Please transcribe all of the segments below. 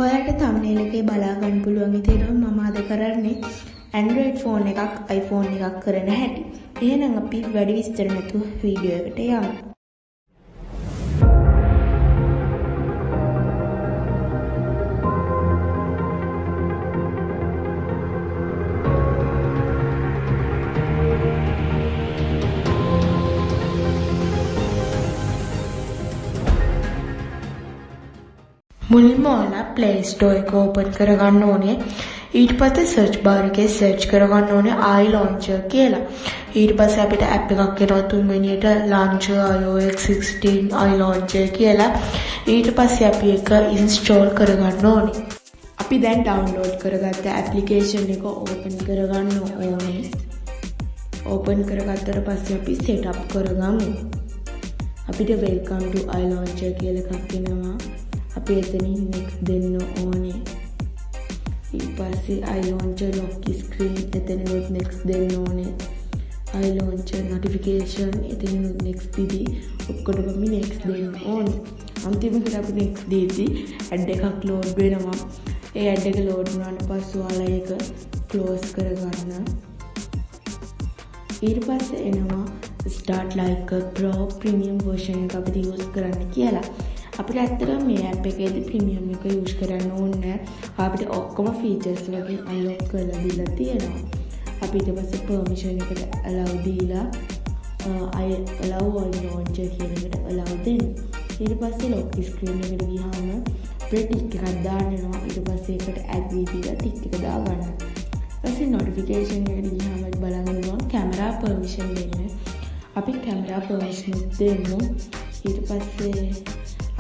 ඔයාලට thumbnail එකේ බලා ගන්න පුළුවන් ඉතින් මම අද කරන්නේ Android phone එකක් iPhone එකක් කරන හැටි. එහෙනම් අපි වැඩි විස්තර නැතුව වීඩියෝ එකට යමු. මුලින්ම ඔයාලා Play Store එක open කරගන්න ඕනේ. ඊට පස්සේ search bar එකේ search කරගන්න ඕනේ iLauncher කියලා. ඊට පස්සේ අපිට app එකක් එනවා තුන්වෙනියට Launcher iOS 16 iLauncher කියලා. ඊට පස්සේ අපි ඒක install කරගන්න ඕනේ. අපි දැන් download කරගත්ත application එක open කරගන්න ඕනේ. open කරගත්තට පස්සේ අපි setup කරගමු. අපිට welcome to iLauncher කියලා එකක් එනවා. අපි එතනින් next දෙන්න ඕනේ. ඊට පස්සේ iLauncher lock screen එතනින් next දෙන්න ඕනේ. iLauncher notification එතනින් next දීදී ඔක්කොටම අපි next දෙන්න ඕනේ. අන්තිමට අපි next දීදී ad එකක් load වෙනවා. ඒ ad එක load වුණාට පස්සේ ඔයාලා ඒක close කරගන්න. ඊට පස්සේ එනවා start like a pro premium version එක අපිට use කරන්න කියලා. අපිට ඇත්තටම මේ app එකේදී ප්‍රීමියම් එක යූස් කරන්න ඕනේ. අපිට ඔක්කොම features වගේ unlock කරලා දීලා තියෙනවා. අපි ඊට පස්සේ permission එකට allow දීලා I allow all launcher කියන එකට allow දෙන්න. ඊට පස්සේ lock screen එකට ගියාම අපිට tick එකක් දාන්න වෙනවා. ඊට පස්සේ ඒකට agree දීලා tick එක දාගන්න. ඊපස්සේ notification එකට ගියාම බලන්න camera permission දෙන්න. අපි camera permission දෙමු. ඊට පස්සේ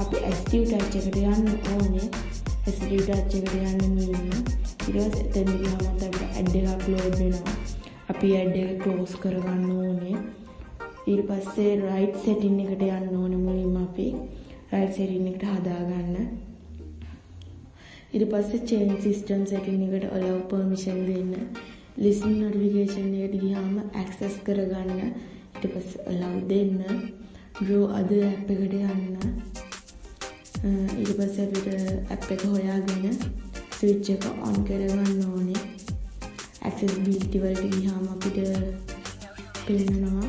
අපි active touch එකට යන්න ඕනේ. active touch එකට යන්න මුලින්ම ඊට පස්සේ එතන ගියාම අපිට ad එක upload වෙනවා. අපි ad එක close කරගන්න ඕනේ. ඊට පස්සේ right setting එකට යන්න ඕනේ මුලින්ම අපි right setting එකට හදාගන්න. ඊට පස්සේ change system setting එකට allow permission දෙන්න. listen notification එකට ගියාම access කරගන්න. ඊට පස්සේ allow දෙන්න. draw other app එකට යන්න. ඊට පස්සේ අපිට app එක හොයාගෙන switch එක on කරගන්න ඕනේ. accessibility වලට ගියාම අපිට පේනවා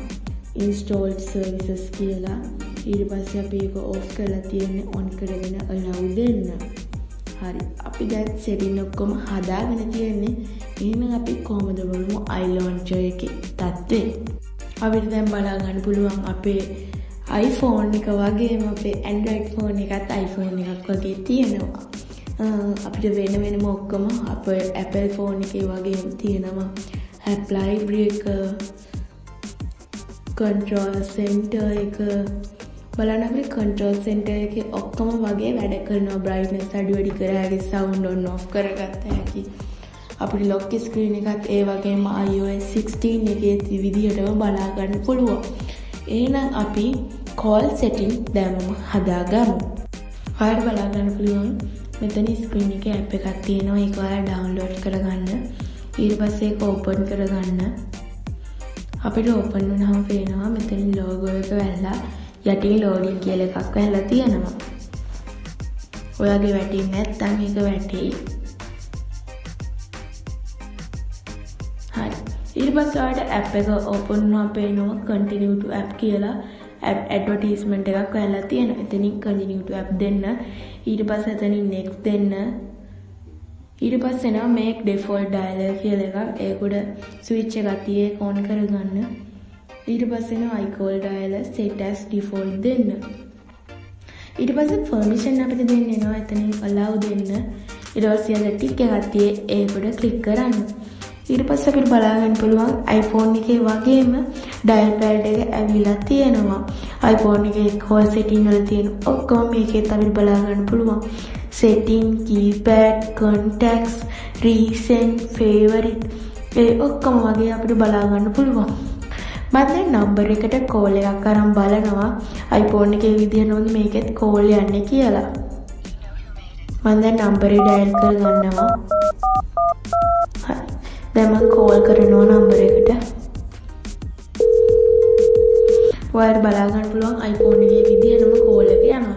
installed services කියලා. ඊට පස්සේ අපි ඒක off කරලා තියෙන්නේ on කරගෙන allow දෙන්න. හරි. අපි දැන් setting ඔක්කොම හදාගෙන තියෙන්නේ. එහෙනම් අපි කොහොමද බලමු iLauncher එකේ තත්ත්වය. අපිට දැන් බලා ගන්න පුළුවන් අපේ iPhone එක වගේම අපේ Android phone එකත් iPhone එකක් වගේ තියෙනවා. අපිට වෙනම ඔක්කොම අපේ Apple phone එකේ වගේම තියෙනවා. app library එක, control center එක බලන්න අපේ control center එකේ ඔක්කොම වගේ වැඩ කරනවා. brightness අඩු වැඩි කර හැකි, sound on off කරගත්ත හැකි. අපිට lock screen එකත් ඒ වගේම iOS 16 එකේ විදිහටම බලා ගන්න පුළුවන්. එහෙනම් අපි call setting දැන්ම හදාගමු. ඔයාලට බලා ගන්න පුළුවන් මෙතන screen එකේ app එකක් තියෙනවා. ඒක ඔයාලා download කරගන්න. ඊට පස්සේ ඒක open කරගන්න. අපිට open වුණාම පේනවා මෙතන logo එක වැල්ලා යටින් loading කියලා එකක් වැල්ලා තියෙනවා. ඔයාගේ වැටෙන්නේ නැත්නම් ඒක වැටෙයි. හරි. ඊට පස්සේ ඔයාලට app එක open වුණාම පේනවා continue to app කියලා app advertisement එකක් වැල්ලා තියෙනවා. එතනින් continue to app දෙන්න. ඊට පස්සේ එතනින් next දෙන්න. ඊට පස්සේ එනවා make default dialer කියලා එකක්. ඒකට switch එකක් තියේ on කරගන්න. ඊට පස්සේ එනවා iCall dialer set as default දෙන්න. ඊට පස්සේ permission අපිට දෙන්න වෙනවා. එතනින් allow දෙන්න. ඊට පස්සේ අර tick එකක් තියේ ඒකට click කරන්න. ඊට පස්සේ අපිට බලා ගන්න පුළුවන් iPhone එකේ වගේම dial pad එක ඇවිල්ලා තියෙනවා. iPhone එකේ call setting වල තියෙන ඔක්කොම මේකෙත් අපිට බලා ගන්න පුළුවන්. setting, keypad, contacts, recent, favorite ඒ ඔක්කොම වගේ අපිට බලා ගන්න පුළුවන්. මම දැන් number එකට call එකක් අරන් බලනවා iPhone එකේ විදිහටම මේකෙත් call යන්නේ කියලා. මම දැන් number එක dial කරගන්නවා. දැන් මම call කරනවා number එකට. ඔයාලට බලා ගන්න පුළුවන් iPhone එකේ විදිහටම call එක යනවා.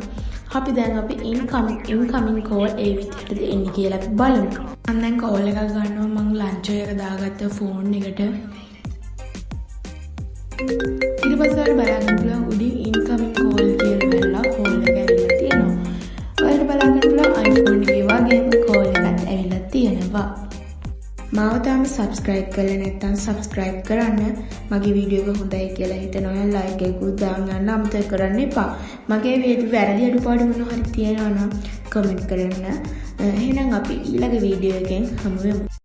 අපි දැන් අපි incoming call ඒ විදිහට එන්නේ කියලා අපි බලමු. මම දැන් call එකක් ගන්නවා මම lunch එක දාගත්ත phone එකට. ඊට පස්සේ ඔයාලා බලන්න පුළුවන් උඩින් incoming call කියලා වෙලා call එක ඇවිල්ලා තියෙනවා. ඔයාලට බලන්න පුළුවන් iPhone එකේ වගේම call එකක් ඇවිල්ලා තියෙනවා. මාව තාම subscribe කරලා නැත්නම් subscribe කරන්න. මගේ වීඩියෝ එක හොඳයි කියලා හිතනවා නම් like එකකුත් දාන්න අමතක කරන්න එපා. මගේ වීඩියෝ වැරදි අඩුපාඩු මොනවා හරි තියෙනවා නම් comment කරන්න. එහෙනම් අපි ඊළඟ වීඩියෝ එකෙන් හමු වෙමු.